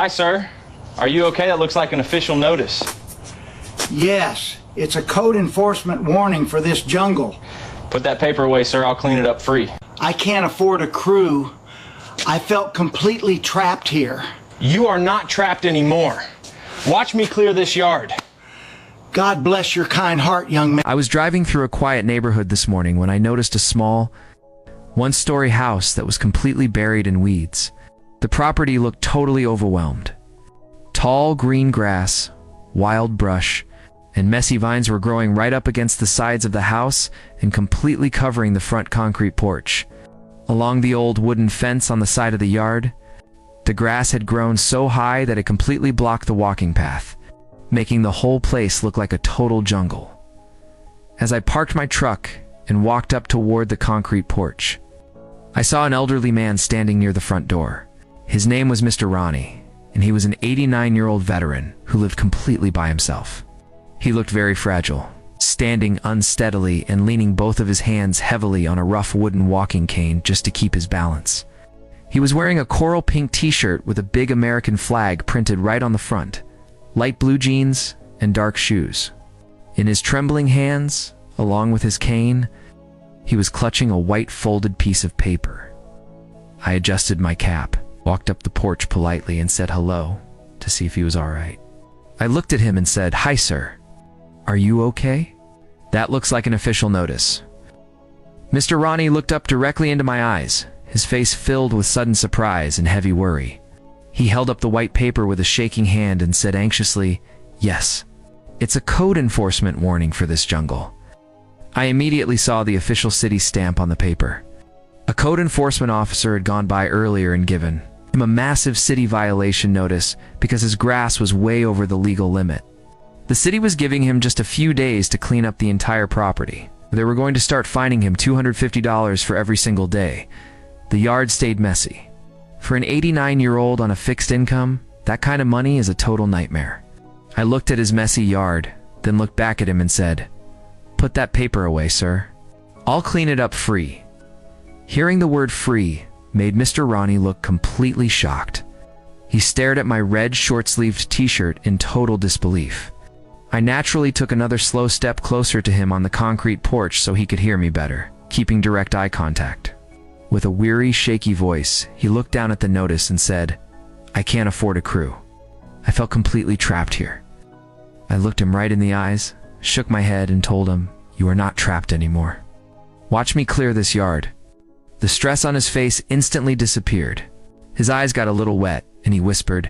Hi, sir. Are you okay? That looks like an official notice. Yes, it's a code enforcement warning for this jungle. Put that paper away, sir. I'll clean it up free. I can't afford a crew. I felt completely trapped here. You are not trapped anymore. Watch me clear this yard. God bless your kind heart, young man. I was driving through a quiet neighborhood this morning when I noticed a small, one-story house that was completely buried in weeds. The property looked totally overwhelmed. Tall green grass, wild brush, and messy vines were growing right up against the sides of the house and completely covering the front concrete porch. Along the old wooden fence on the side of the yard, the grass had grown so high that it completely blocked the walking path, making the whole place look like a total jungle. As I parked my truck and walked up toward the concrete porch, I saw an elderly man standing near the front door. His name was Mr. Ronnie, and he was an 89-year-old veteran who lived completely by himself. He looked very fragile, standing unsteadily and leaning both of his hands heavily on a rough wooden walking cane just to keep his balance. He was wearing a coral pink t-shirt with a big American flag printed right on the front, light blue jeans, and dark shoes. In his trembling hands, along with his cane, he was clutching a white folded piece of paper. I adjusted my cap, walked up the porch politely, and said hello to see if he was all right. I looked at him and said, "Hi, sir. Are you okay? That looks like an official notice." Mr. Ronnie looked up directly into my eyes, his face filled with sudden surprise and heavy worry. He held up the white paper with a shaking hand and said anxiously, "Yes, it's a code enforcement warning for this jungle." I immediately saw the official city stamp on the paper. A code enforcement officer had gone by earlier and given him a massive city violation notice because his grass was way over the legal limit. The city was giving him just a few days to clean up the entire property. They were going to start fining him $250 for every single day. The yard stayed messy. For an 89-year-old on a fixed income, that kind of money is a total nightmare. I looked at his messy yard, then looked back at him and said, "Put that paper away, sir. I'll clean it up free." Hearing the word free made Mr. Ronnie look completely shocked. He stared at my red short-sleeved t-shirt in total disbelief. I naturally took another slow step closer to him on the concrete porch so he could hear me better, keeping direct eye contact. With a weary, shaky voice, he looked down at the notice and said, "I can't afford a crew." I felt completely trapped here. I looked him right in the eyes, shook my head, and told him, "You are not trapped anymore. Watch me clear this yard." The stress on his face instantly disappeared. His eyes got a little wet, and he whispered,